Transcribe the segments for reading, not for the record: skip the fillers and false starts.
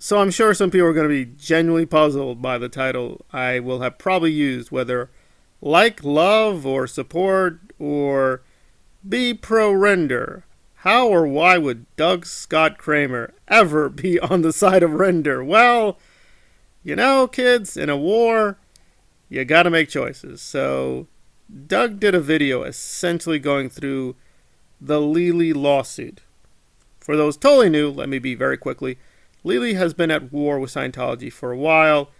So I'm sure some people are going to be genuinely puzzled by the title I will have probably used, whether like, love, or support, or be pro Rinder. How or why would Doug Scott Kramer ever be on the side of Rinder? Well, you know, kids, in a war, you gotta make choices. So, Doug did a video essentially going through the Leah lawsuit. For those totally new, let me be very quickly. Leah has been at war with Scientology for a while.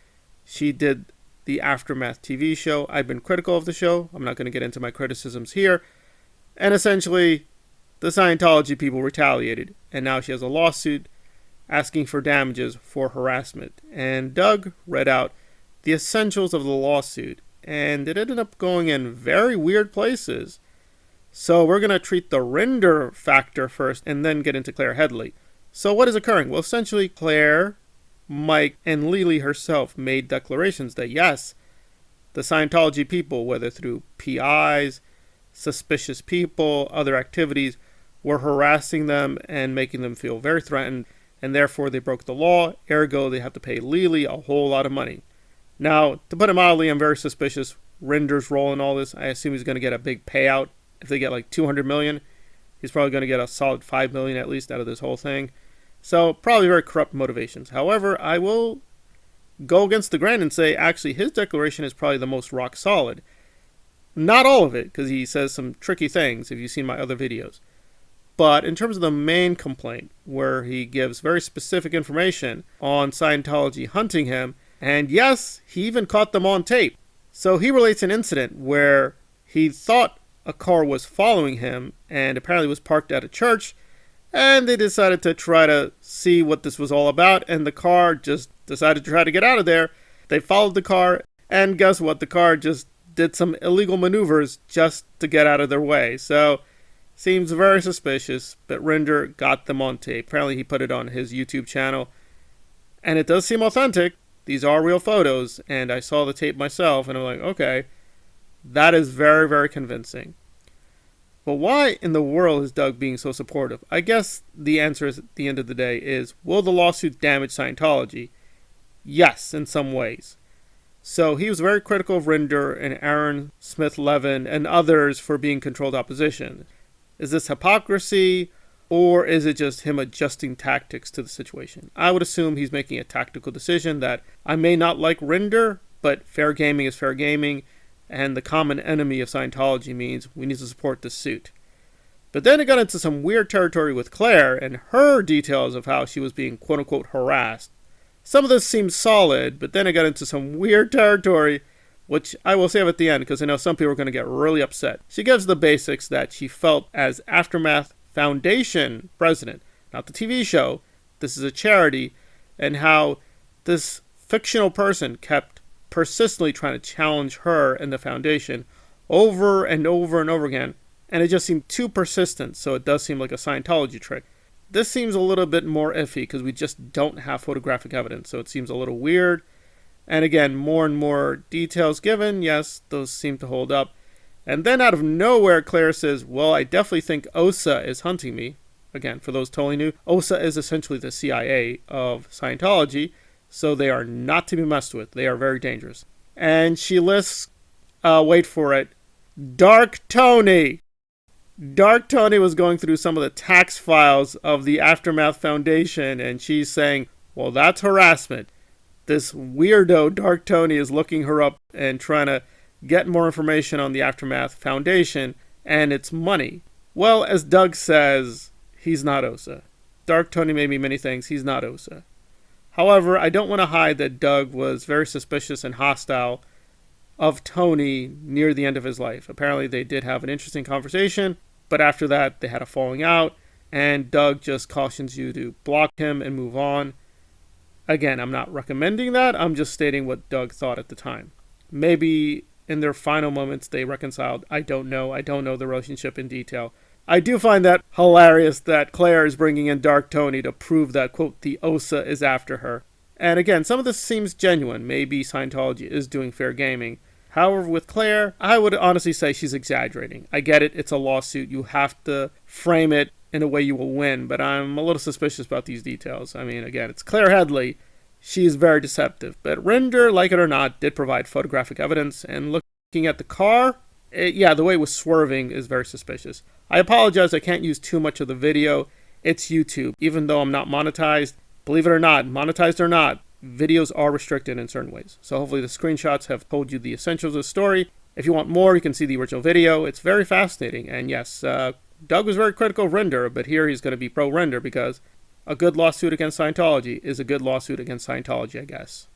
She did the Aftermath TV show. I've been critical of the show. I'm not going to get into my criticisms here. And essentially, the Scientology people retaliated. And now she has a lawsuit asking for damages for harassment. And Doug read out the essentials of the lawsuit. And it ended up going in very weird places. So we're going to treat the Rinder factor first and then get into Claire Headley. So what is occurring? Well, essentially Claire, Mike, and Leah herself made declarations that yes, the Scientology people, whether through PIs, suspicious people, other activities, were harassing them and making them feel very threatened, and therefore they broke the law, ergo they have to pay Leah a whole lot of money. Now, to put it mildly, I'm very suspicious Rinder's role in all this. I assume he's going to get a big payout. If they get like $200 million, he's probably going to get a solid $5 million at least out of this whole thing. So probably very corrupt motivations. However, I will go against the grain and say actually his declaration is probably the most rock solid. Not all of it, because he says some tricky things if you've seen my other videos. But in terms of the main complaint, where he gives very specific information on Scientology hunting him, and yes, he even caught them on tape. So he relates an incident where he thought a car was following him and apparently was parked at a church, and they decided to try to see what this was all about, and the car just decided to try to get out of there. They followed the car, and guess what? The car just did some illegal maneuvers just to get out of their way. So, seems very suspicious, but Rinder got them on tape. Apparently he put it on his YouTube channel, and it does seem authentic. These are real photos, and I saw the tape myself, and I'm like, okay, that is very, very convincing. But why in the world is Doug being so supportive? I guess the answer is, at the end of the day, is will the lawsuit damage Scientology? Yes, in some ways. So he was very critical of Rinder and Aaron Smith-Levin and others for being controlled opposition. Is this hypocrisy, or is it just him adjusting tactics to the situation? I would assume he's making a tactical decision that I may not like Rinder, but fair gaming is fair gaming, and the common enemy of Scientology means we need to support the suit. But then it got into some weird territory with Claire and her details of how she was being quote-unquote harassed. Some of this seemed solid, but then it got into some weird territory, which I will save at the end because I know some people are going to get really upset. She gives the basics that she felt as Aftermath Foundation president, not the TV show, this is a charity, and how this fictional person kept persistently trying to challenge her and the foundation over and over and over again, and it just seemed too persistent, so it does seem like a Scientology trick. This seems a little bit more iffy because we just don't have photographic evidence, so it seems a little weird. And again, more and more details given, yes, those seem to hold up. And then out of nowhere, Claire says, well, I definitely think OSA is hunting me. Again, for those totally new, OSA is essentially the CIA of Scientology, so they are not to be messed with. They are very dangerous. And she lists, wait for it, Dark Tony. Dark Tony was going through some of the tax files of the Aftermath Foundation, and she's saying, well, that's harassment. This weirdo Dark Tony is looking her up and trying to get more information on the Aftermath Foundation and its money. Well, as Doug says, he's not OSA. Dark Tony may be many things, he's not OSA. However, I don't want to hide that Doug was very suspicious and hostile of Tony near the end of his life. Apparently they did have an interesting conversation, but after that they had a falling out, and Doug just cautions you to block him and move on. Again, I'm not recommending that, I'm just stating what Doug thought at the time. Maybe in their final moments they reconciled, I don't know the relationship in detail. I do find that hilarious that Claire is bringing in Dark Tony to prove that, quote, the OSA is after her. And again, some of this seems genuine. Maybe Scientology is doing fair gaming. However, with Claire, I would honestly say she's exaggerating. I get it, it's a lawsuit. You have to frame it in a way you will win, but I'm a little suspicious about these details. I mean, again, it's Claire Headley. She is very deceptive. But Rinder, like it or not, did provide photographic evidence, and looking at the car, the way it was swerving is very suspicious. I apologize, I can't use too much of the video. It's YouTube. Even though I'm not monetized, believe it or not, monetized or not, videos are restricted in certain ways. So hopefully the screenshots have told you the essentials of the story. If you want more, you can see the original video. It's very fascinating. And yes, Doug was very critical of Rinder, but here he's going to be pro-Rinder because a good lawsuit against Scientology is a good lawsuit against Scientology, I guess.